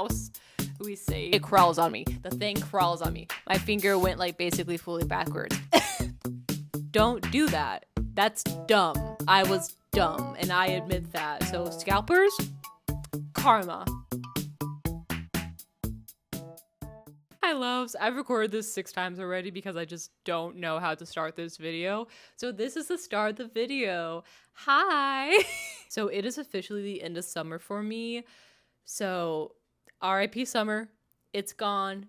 mouse we saved, it crawls on me. The thing crawls on me. My finger went like basically fully backwards. Don't do that. That's dumb. I was dumb and I admit that. So scalpers, karma. Hi loves, I've recorded this 6 times already because I just don't know how to start this video. So this is the start of the video. Hi. So it is officially the end of summer for me. So RIP summer, it's gone.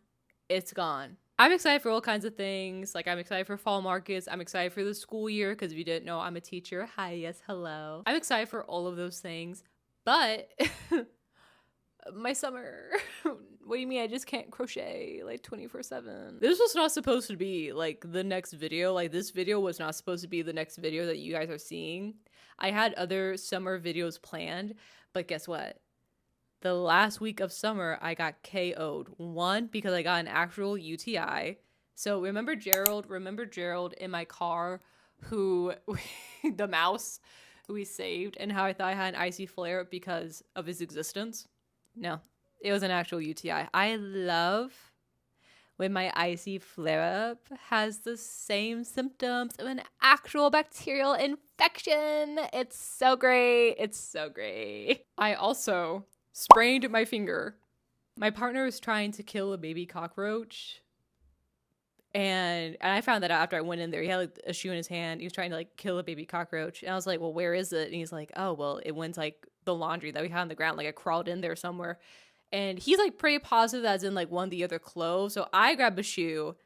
It's gone. I'm excited for all kinds of things. Like I'm excited for fall markets. I'm excited for the school year because if you didn't know, I'm a teacher. Hi, yes, hello. I'm excited for all of those things, but my summer, what do you mean I just can't crochet like 24/7? This was not supposed to be like the next video. Like this video was not supposed to be the next video that you guys are seeing. I had other summer videos planned, but guess what? The last week of summer, I got KO'd. One, because I got an actual UTI. So remember Gerald in my car who, the mouse who we saved, and how I thought I had an icy flare because of his existence? No, it was an actual UTI. I love when my icy flare-up has the same symptoms of an actual bacterial infection. It's so great. It's so great. I also sprained my finger. My partner was trying to kill a baby cockroach. And I found that out after I went in there. He had like a shoe in his hand. He was trying to like kill a baby cockroach. And I was like, well, where is it? And he's like, oh, well, it went like the laundry that we had on the ground. Like I crawled in there somewhere. And he's like pretty positive that's in like one of the other clothes. So I grab a shoe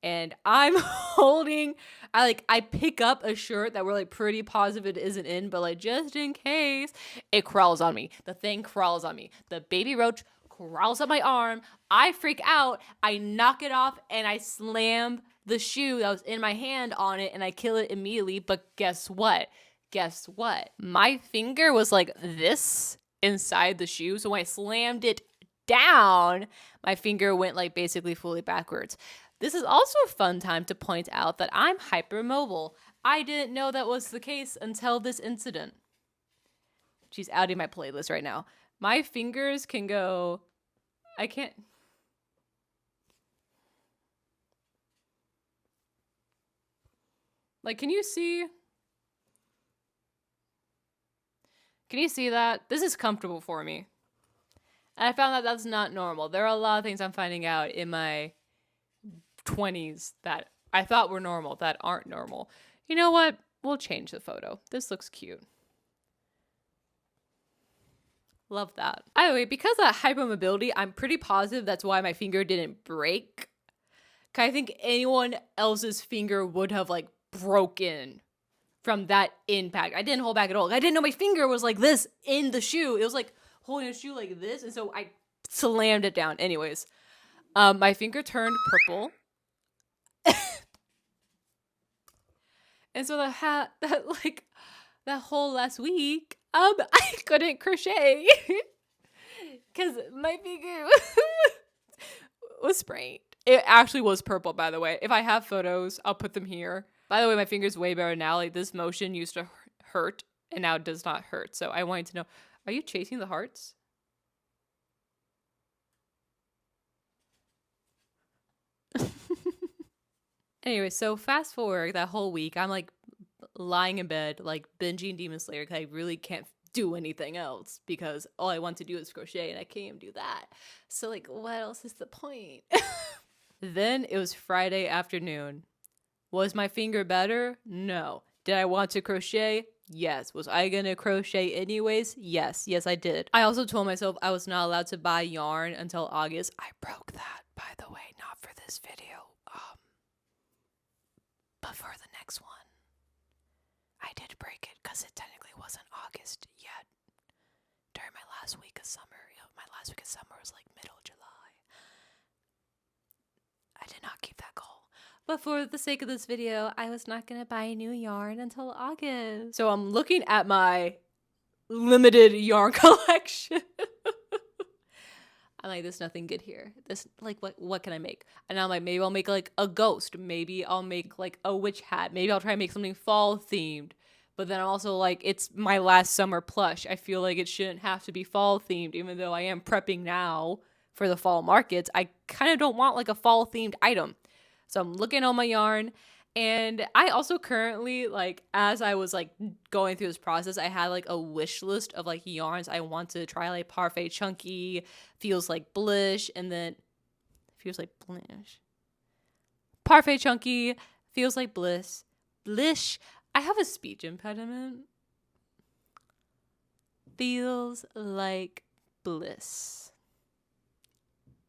and I'm holding, I pick up a shirt that we're like pretty positive it isn't in, but like just in case, it crawls on me. The thing crawls on me. The baby roach crawls up my arm. I freak out. I knock it off and I slam the shoe that was in my hand on it and I kill it immediately. But guess what? Guess what? My finger was like this inside the shoe. So when I slammed it down, my finger went like basically fully backwards. This is also a fun time to point out that I'm hypermobile. I didn't know that was the case until this incident. She's outing my playlist right now. My fingers can go, I can't. Like, can you see? Can you see that? This is comfortable for me. And I found that that's not normal. There are a lot of things I'm finding out in my 20s that I thought were normal that aren't normal. You know what? We'll change the photo. This looks cute. Love that. Anyway, because of hypermobility, I'm pretty positive that's why my finger didn't break. 'Cause I think anyone else's finger would have like broken from that impact. I didn't hold back at all. I didn't know my finger was like this in the shoe. It was like holding a shoe like this, and so I slammed it down. Anyways, my finger turned purple. And so that whole last week, I couldn't crochet because my finger was sprained. It actually was purple, by the way. If I have photos, I'll put them here. By the way, my finger's way better now. Like this motion used to hurt, and now it does not hurt. So I wanted to know, are you chasing the hearts? Anyway, so fast forward that whole week, I'm like lying in bed, like binging Demon Slayer because I really can't do anything else because all I want to do is crochet and I can't even do that. So like, what else is the point? Then it was Friday afternoon. Was my finger better? No. Did I want to crochet? Yes. Was I gonna crochet anyways? Yes. Yes, I did. I also told myself I was not allowed to buy yarn until August. I broke that, by the way, not for this video. But for the next one, I did break it because it technically wasn't August yet. During my last week of summer, my last week of summer was like middle July. I did not keep that goal. But for the sake of this video, I was not going to buy new yarn until August. So I'm looking at my limited yarn collection. I'm like, there's nothing good here. This, like, what can I make? And I'm like, maybe I'll make like a ghost. Maybe I'll make like a witch hat. Maybe I'll try and make something fall themed. But then I'm also like, it's my last summer plush. I feel like it shouldn't have to be fall themed, even though I am prepping now for the fall markets. I kind of don't want like a fall themed item. So I'm looking on my yarn. And I also currently, like, as I was like going through this process, I had like a wish list of like yarns I want to try, like Parfait Chunky, Feels Like Blish, and then Feels Like Blish. Parfait Chunky, Feels Like Blish. I have a speech impediment. Feels Like Bliss.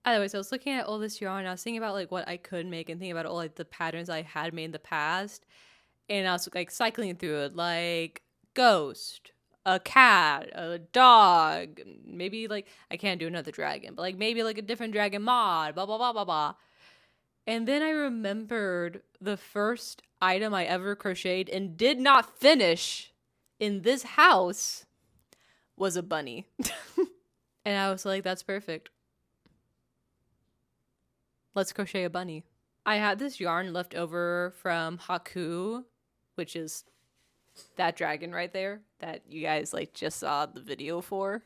Anyways, I was looking at all this yarn. I was thinking about like what I could make and thinking about all like the patterns I had made in the past. And I was like cycling through it, like ghost, a cat, a dog, maybe like I can't do another dragon, but like maybe like a different dragon mod, blah blah blah blah blah. And then I remembered the first item I ever crocheted and did not finish in this house was a bunny. And I was like, that's perfect. Let's crochet a bunny. I had this yarn left over from Haku, which is that dragon right there that you guys like just saw the video for.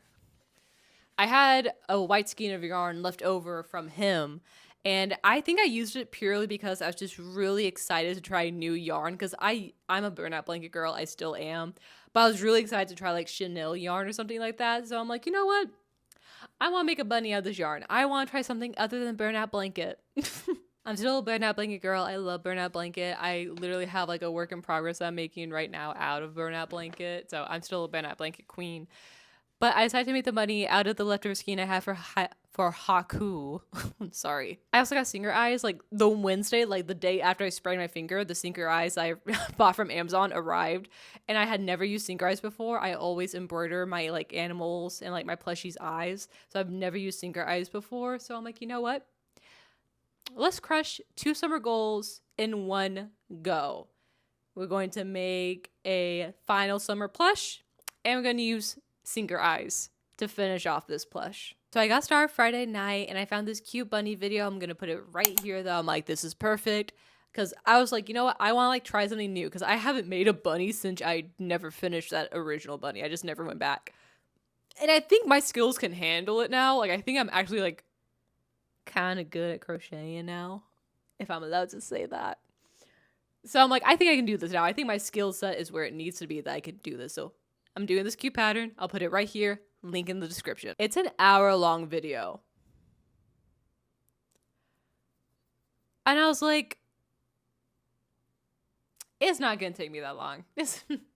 I had a white skein of yarn left over from him, and I think I used it purely because I was just really excited to try new yarn, because I'm a burnout blanket girl. I still am. But I was really excited to try like Chanel yarn or something like that. So I'm like, you know what? I want to make a bunny out of this yarn. I want to try something other than burnout blanket. I'm still a burnout blanket girl. I love burnout blanket. I literally have like a work in progress I'm making right now out of burnout blanket. So I'm still a burnout blanket queen. But I decided to make the bunny out of the leftover skein I had for Haku. Sorry. I also got sinker eyes like the Wednesday, like the day after I sprained my finger. The sinker eyes I bought from Amazon arrived, and I had never used sinker eyes before. I always embroider my like animals and like my plushies eyes, so I've never used sinker eyes before. So I'm like, you know what? Let's crush 2 summer goals in one go. We're going to make a final summer plush, and we're going to use sinker eyes to finish off this plush. So I got started Friday night and I found this cute bunny video. I'm going to put it right here though. I'm like, this is perfect. Because I was like, you know what? I want to like try something new, because I haven't made a bunny since I never finished that original bunny. I just never went back. And I think my skills can handle it now. Like I think I'm actually like kind of good at crocheting now, if I'm allowed to say that. So I'm like, I think I can do this now. I think my skill set is where it needs to be that I can do this. So I'm doing this cute pattern. I'll put it right here. Link in the description. It's an hour-long video. And I was like, it's not going to take me that long.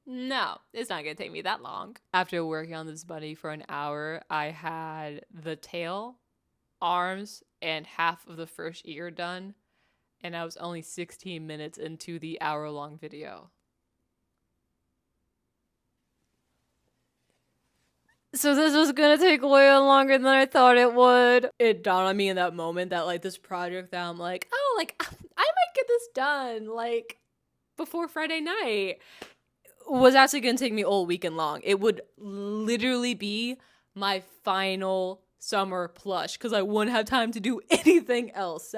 No, it's not going to take me that long. After working on this bunny for an hour, I had the tail, arms, and half of the first ear done. And I was only 16 minutes into the hour-long video. So this was gonna take way longer than I thought it would. It dawned on me in that moment that like this project that I'm like, oh, like I might get this done like before Friday night was actually gonna take me all weekend long. It would literally be my final summer plush, because I wouldn't have time to do anything else.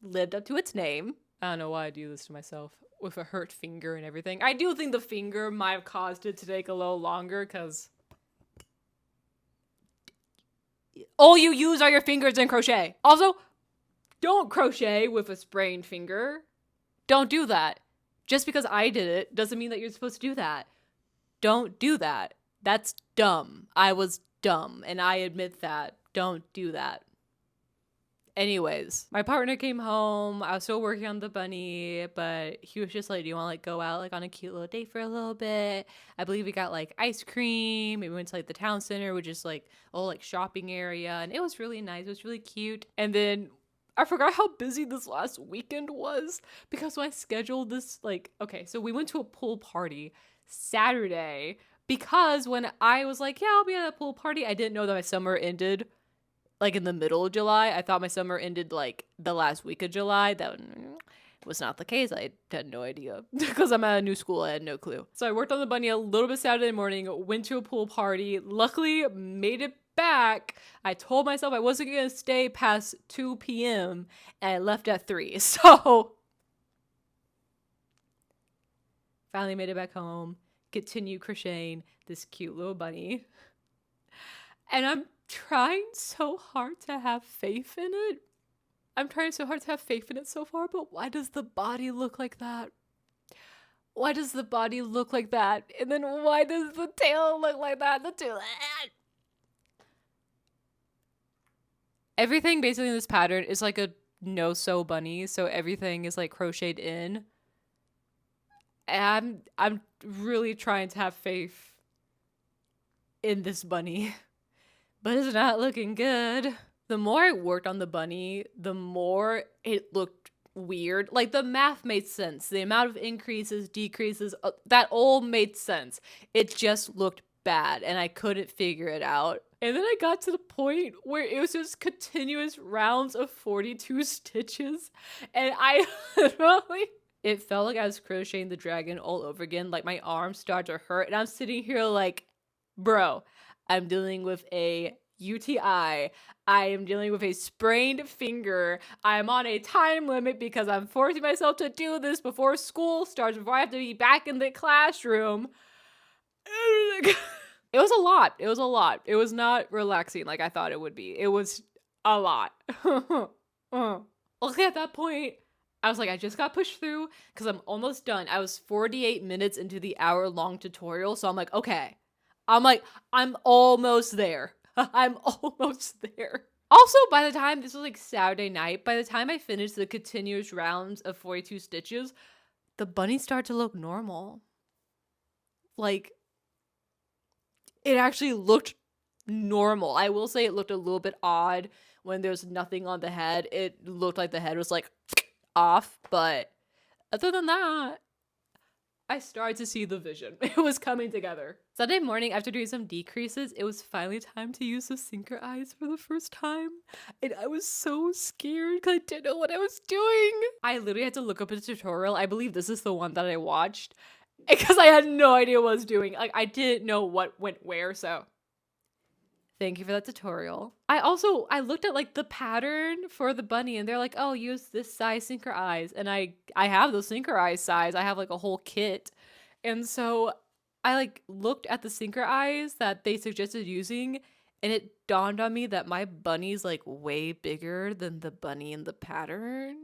Lived up to its name. I don't know why I do this to myself with a hurt finger and everything. I do think the finger might have caused it to take a little longer, because all you use are your fingers in crochet. Also, don't crochet with a sprained finger. Don't do that. Just because I did it doesn't mean that you're supposed to do that. Don't do that. That's dumb. I was dumb, and I admit that. Don't do that. Anyways, my partner came home. I was still working on the bunny, but he was just like, do you want to like go out like on a cute little date for a little bit? I believe we got like ice cream. We went to like the town center, which is like a whole like shopping area, and it was really nice. It was really cute. And then I forgot how busy this last weekend was, because when I scheduled this, like, okay, so we went to a pool party Saturday, because when I was like, yeah, I'll be at a pool party, I didn't know that my summer ended like in the middle of July. I thought my summer ended like the last week of July. That was not the case. I had no idea, because I'm at a new school. I had no clue. So I worked on the bunny a little bit Saturday morning, went to a pool party, luckily made it back. I told myself I wasn't going to stay past 2 p.m. and I left at 3. So Finally made it back home. Continue crocheting this cute little bunny. And I'm trying so hard to have faith in it. I'm trying so hard to have faith in it so far, but why does the body look like that? Why does the body look like that? And then why does the tail look like that? The tail. Everything basically in this pattern is like a no-sew bunny, so everything is like crocheted in. And I'm really trying to have faith in this bunny, but it's not looking good. The more I worked on the bunny, the more it looked weird. Like, the math made sense. The amount of increases, decreases, that all made sense. It just looked bad, and I couldn't figure it out. And then I got to the point where it was just continuous rounds of 42 stitches, and I literally... It felt like I was crocheting the dragon all over again. Like, my arms started to hurt, and I'm sitting here like, bro, I'm dealing with a UTI. I am dealing with a sprained finger. I'm on a time limit because I'm forcing myself to do this before school starts, before I have to be back in the classroom. It was a lot. It was a lot. It was not relaxing like I thought it would be. It was a lot. Okay, at that point, I was like, I just got pushed through because I'm almost done. I was 48 minutes into the hour-long tutorial, so I'm like, okay. I'm almost there. I'm almost there. Also, by the time, this was like Saturday night, by the time I finished the continuous rounds of 42 stitches, the bunny started to look normal. Like, it actually looked normal. I will say it looked a little bit odd when there's nothing on the head. It looked like the head was like off, but other than that, I started to see the vision. It was coming together. Sunday morning, after doing some decreases, it was finally time to use the sinker eyes for the first time. And I was so scared because I didn't know what I was doing. I literally had to look up a tutorial. I believe this is the one that I watched because I had no idea what I was doing. Like, I didn't know what went where, so thank you for that tutorial. I looked at like the pattern for the bunny and they're like, oh, use this size sinker eyes. And I have those sinker eyes size. I have like a whole kit. And so I like looked at the sinker eyes that they suggested using, and it dawned on me that my bunny's like way bigger than the bunny in the pattern.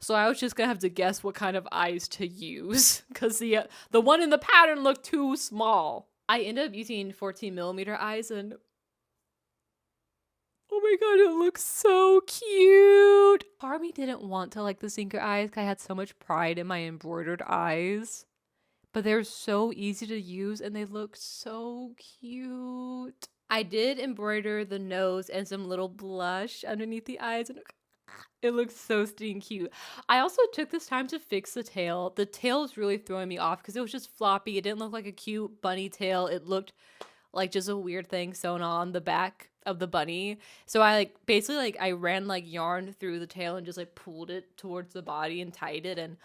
So I was just gonna have to guess what kind of eyes to use because the one in the pattern looked too small. I ended up using 14mm eyes, and oh my god, it looks so cute. Part of me didn't want to like the sinker eyes because I had so much pride in my embroidered eyes, but they're so easy to use and they look so cute. I did embroider the nose and some little blush underneath the eyes, and it looks so stinking cute. I also took this time to fix the tail. The tail is really throwing me off because it was just floppy. It didn't look like a cute bunny tail. It looked like just a weird thing sewn on the back of the bunny. So I basically I ran like yarn through the tail and just like pulled it towards the body and tied it, and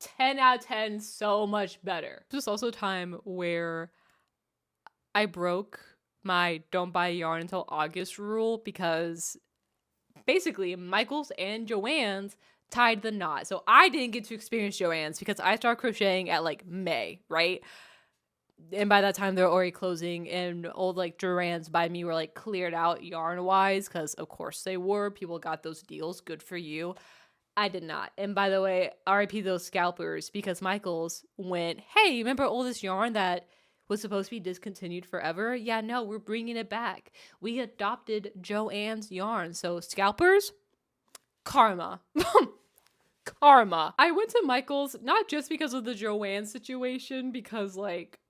10 out of 10, so much better. This was also a time where I broke my don't buy yarn until August rule because basically Michael's and Joanne's tied the knot. So I didn't get to experience Joanne's because I started crocheting at like May, right? And by that time they're already closing, and old like Durans by me were like cleared out yarn wise because of course they were. People got those deals, good for you. I did not. And by the way, RIP those scalpers, because Michael's went, hey, remember all this yarn that was supposed to be discontinued forever? Yeah, no, we're bringing it back. We adopted Joanne's yarn. So scalpers, karma. Karma. I went to Michael's not just because of the Joanne situation, because like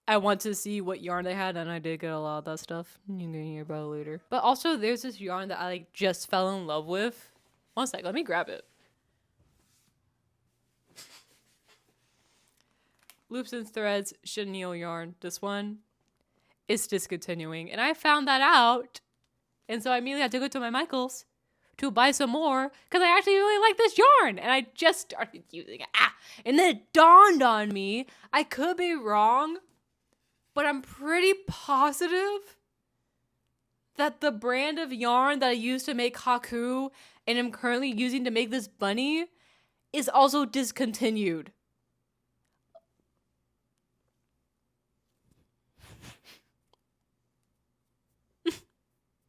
I want to see what yarn they had, and I did get a lot of that stuff. You can hear about it later. But also there's this yarn that I like just fell in love with. One sec, let me grab it. Loops and Threads chenille yarn. This one is discontinuing, and I found that out, and so I immediately had to go to my Michael's to buy some more because I actually really like this yarn, and I just started using it. And then it dawned on me, I could be wrong, but I'm pretty positive that the brand of yarn that I used to make Haku and am currently using to make this bunny is also discontinued.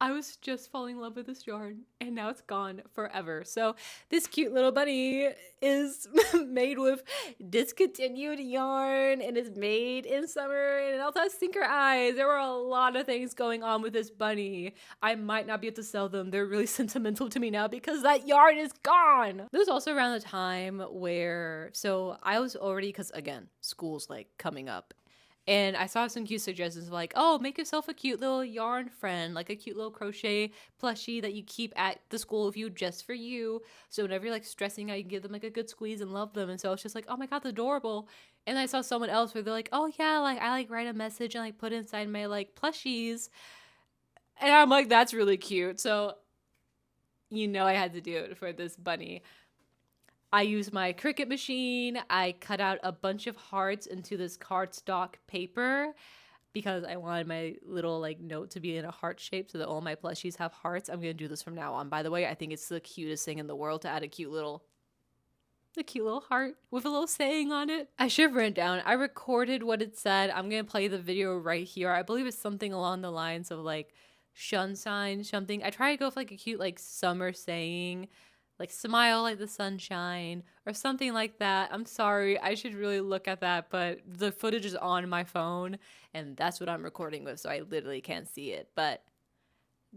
I was just falling in love with this yarn and now it's gone forever. So this cute little bunny is made with discontinued yarn and is made in summer and it also has sinker eyes. There were a lot of things going on with this bunny. I might not be able to sell them. They're really sentimental to me now because that yarn is gone. This was also around the time where, so I was already, because again, school's like coming up. And I saw some cute suggestions like, oh, make yourself a cute little yarn friend, like a cute little crochet plushie that you keep at the school of you just for you. So whenever you're like stressing out, you can give them like a good squeeze and love them. And so I was just like, oh my God, that's adorable. And I saw someone else where they're like, oh yeah, like I like write a message and like put it inside my like plushies. And I'm like, that's really cute. So you know I had to do it for this bunny. I used my Cricut machine. I cut out a bunch of hearts into this cardstock paper because I wanted my little like note to be in a heart shape so that all my plushies have hearts. I'm going to do this from now on. By the way, I think it's the cutest thing in the world to add a cute little heart with a little saying on it. I should have written down. I recorded what it said. I'm going to play the video right here. I believe it's something along the lines of like shunshine something. I try to go with like a cute like summer saying, like smile like the sunshine or something like that. I'm sorry, I should really look at that, but the footage is on my phone and that's what I'm recording with, so I literally can't see it. But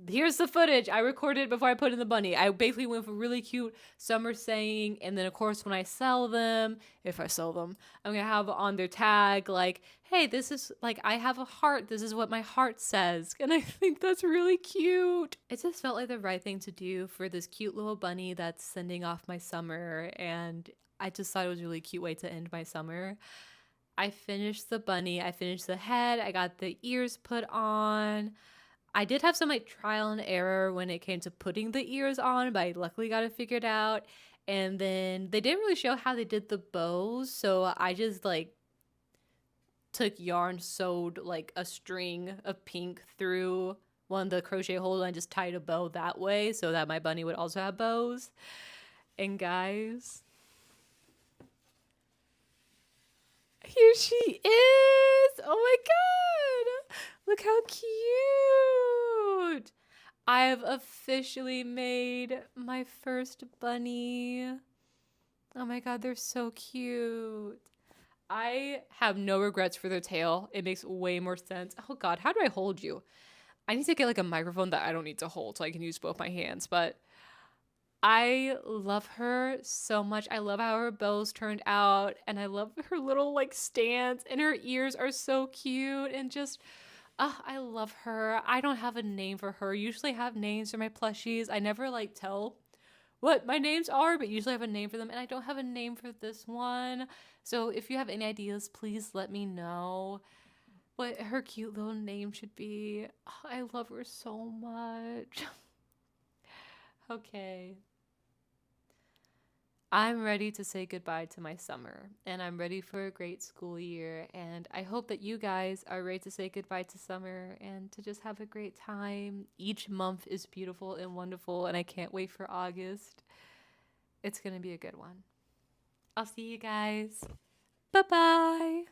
here's the footage I recorded before I put in the bunny. I basically went for really cute summer saying, and then of course when I sell them, if I sell them, I'm gonna have on their tag like, hey, this is like, I have a heart, this is what my heart says. And I think that's really cute. It just felt like the right thing to do for this cute little bunny that's sending off my summer, and I just thought it was a really cute way to end my summer. I finished the bunny, I finished the head, I got the ears put on. I did have some like trial and error when it came to putting the ears on, but I luckily got it figured out. And then they didn't really show how they did the bows, so I just like took yarn, sewed like a string of pink through one of the crochet holes and just tied a bow that way so that my bunny would also have bows. And guys, here she is! Oh my God! Look how cute! I've officially made my first bunny. Oh my God, they're so cute. I have no regrets for their tail. It makes way more sense. Oh God, how do I hold you? I need to get like a microphone that I don't need to hold so I can use both my hands, but I love her so much. I love how her bows turned out, and I love her little like stance, and her ears are so cute, and just I love her. I don't have a name for her. Usually I have names for my plushies. I never like tell what my names are, but usually I have a name for them, and I don't have a name for this one. So if you have any ideas, please let me know what her cute little name should be. Oh, I love her so much. Okay. I'm ready to say goodbye to my summer, and I'm ready for a great school year, and I hope that you guys are ready to say goodbye to summer and to just have a great time. Each month is beautiful and wonderful, and I can't wait for August. It's gonna be a good one. I'll see you guys. Bye-bye.